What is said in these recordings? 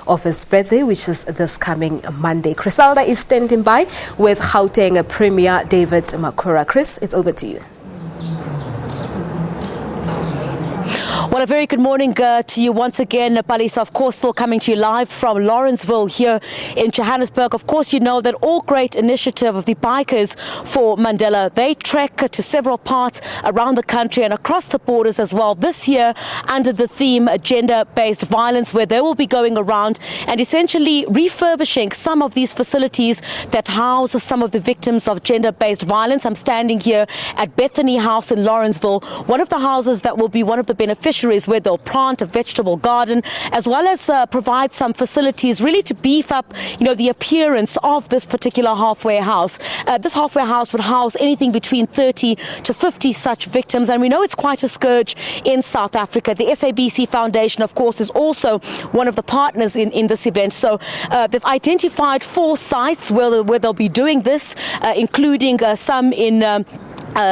of his birthday, which is this coming Monday. Chriselda is standing by with Gauteng Premier David Makhura. Chris, it's over to you. Well, a very good morning to you once again, Palisa. Of course, still coming to you live from Lawrenceville here in Johannesburg. Of course, you know that all great initiative of the Bikers for Mandela, they trek to several parts around the country and across the borders as well. This year, under the theme gender-based violence, where they will be going around and essentially refurbishing some of these facilities that house some of the victims of gender-based violence. I'm standing here at Bethany House in Lawrenceville, one of the houses that will be one of the beneficiaries, where they'll plant a vegetable garden, as well as provide some facilities really to beef up, the appearance of this particular halfway house. This halfway house would house anything between 30 to 50 such victims, and we know it's quite a scourge in South Africa. The SABC Foundation, of course, is also one of the partners in this event. So they've identified 4 sites where they'll be doing this, including some in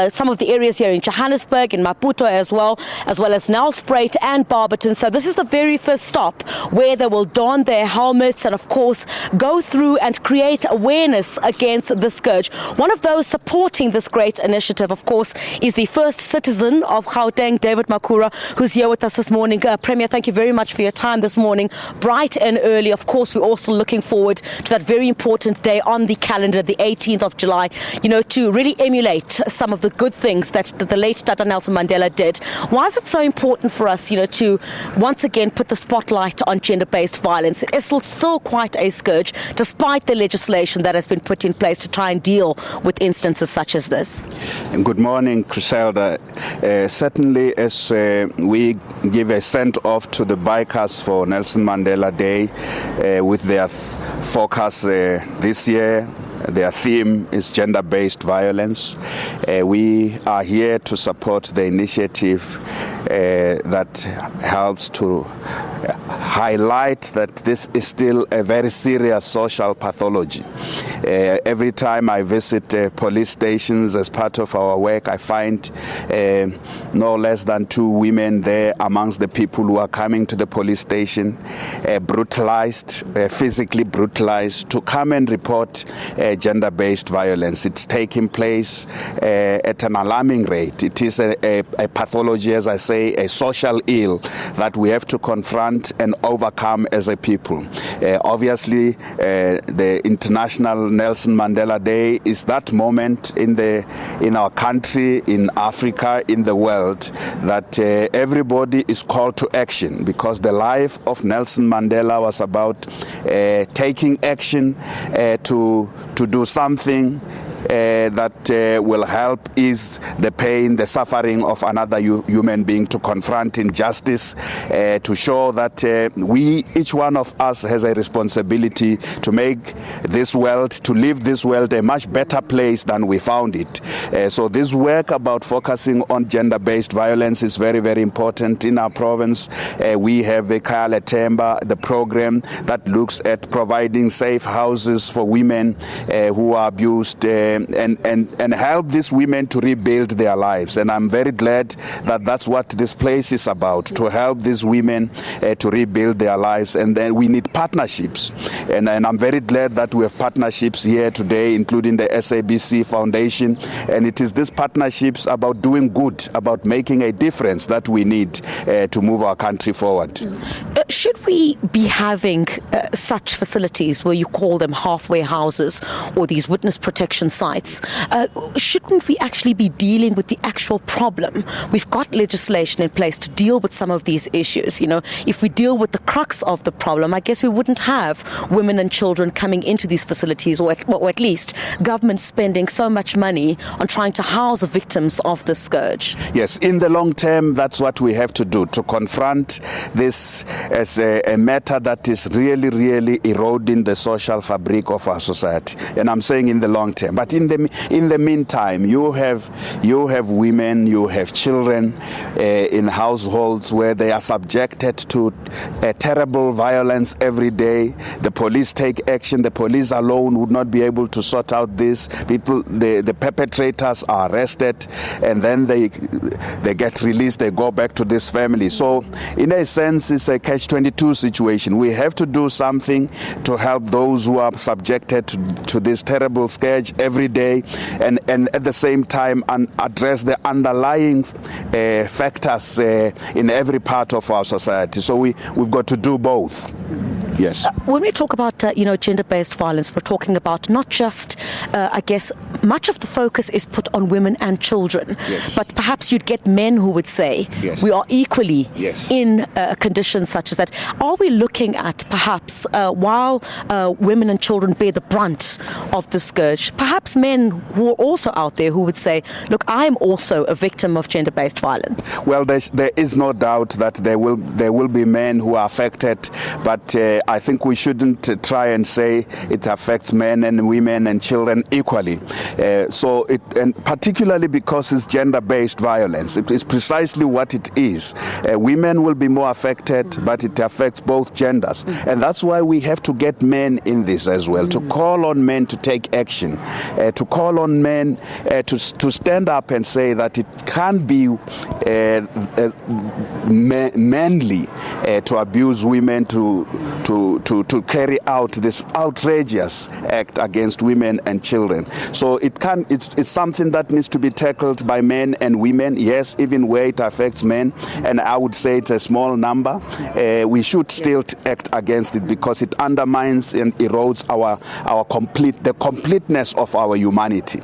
some of the areas here in Johannesburg, in Maputo as well as Nelspruit and Barberton. So this is the very first stop where they will don their helmets and, of course, go through and create awareness against the scourge. One of those supporting this great initiative, of course, is the first citizen of Gauteng, David Makhura, who's here with us this morning. Premier, thank you very much for your time this morning, bright and early. Of course, we're also looking forward to that very important day on the calendar, the 18th of July, to really emulate some of the good things that the late Tata Nelson Mandela did. Why is it so important for us, to once again put the spotlight on gender-based violence? It's still quite a scourge, despite the legislation that has been put in place to try and deal with instances such as this. Good morning, Chriselda. Certainly, as we give a send-off to the Bikers for Nelson Mandela Day with their focus this year, their theme is gender-based violence. We are here to support the initiative that helps to highlight that this is still a very serious social pathology. Every time I visit police stations as part of our work, I find no less than 2 women there amongst the people who are coming to the police station, brutalized, physically brutalized, to come and report gender-based violence. It's taking place at an alarming rate. It is a pathology, as I say, a social ill that we have to confront and overcome as a people. Obviously, the International Nelson Mandela Day is that moment in our country, in Africa, in the world, that everybody is called to action, because the life of Nelson Mandela was about taking action to do something that will help ease the pain, the suffering of another human being, to confront injustice, to show that each one of us has a responsibility to make this world, to leave this world a much better place than we found it. So this work about focusing on gender-based violence is very, very important in our province. We have the Kaya Temba, the program that looks at providing safe houses for women who are abused, and help these women to rebuild their lives. And I'm very glad that that's what this place is about, to help these women to rebuild their lives. And then we need partnerships. And I'm very glad that we have partnerships here today, including the SABC Foundation. And it is these partnerships about doing good, about making a difference, that we need to move our country forward. Should we be having such facilities, where you call them halfway houses or these witness protection sites, shouldn't we actually be dealing with the actual problem? We've got legislation in place to deal with some of these issues. If we deal with the crux of the problem, I guess we wouldn't have women and children coming into these facilities, or at least government spending so much money on trying to house victims of the scourge. Yes, in the long term, that's what we have to do, to confront this as a matter that is really, really eroding the social fabric of our society. And I'm saying in the long term. But But in the meantime, you have women, you have children in households where they are subjected to terrible violence every day. The police take action. The police alone would not be able to sort out this. The perpetrators are arrested, and then they get released. They go back to this family. So in a sense, it's a catch-22 situation. We have to do something to help those who are subjected to this terrible scourge every day, and at the same time address the underlying factors in every part of our society. So we've got to do both. Yes. When we talk about gender-based violence, we're talking about not just, I guess, much of the focus is put on women and children. Yes. But perhaps you'd get men who would say we are equally in conditions such as that. Are we looking at perhaps while women and children bear the brunt of the scourge, perhaps men who are also out there who would say, look, I'm also a victim of gender-based violence? Well, there is no doubt that there will be men who are affected, but I think we shouldn't try and say it affects men and women and children equally. And particularly because it's gender-based violence, it is precisely what it is. Women will be more affected, but it affects both genders, and that's why we have to get men in this as well, to call on men to take action, to call on men to stand up and say that it can't be manly to abuse women, to carry out this outrageous act against women and children. So it's something that needs to be tackled by men and women, yes, even where it affects men, and I would say it's a small number. We should still act against it because it undermines and erodes the completeness of our humanity.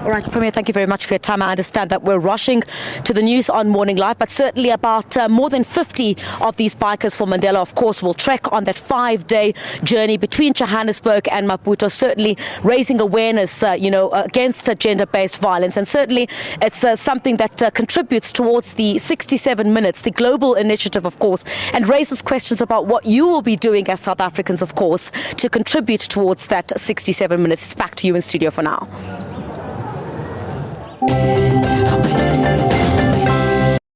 All right, Premier, thank you very much for your time. I understand that we're rushing to the news on Morning Live, but certainly about more than 50 of these bikers for Mandela, of course, will trek on that 5-day journey between Johannesburg and Maputo, certainly raising awareness, against gender-based violence. And certainly it's something that contributes towards the 67 minutes, the global initiative, of course, and raises questions about what you will be doing as South Africans, of course, to contribute towards that 67 minutes. It's back to you in studio for now.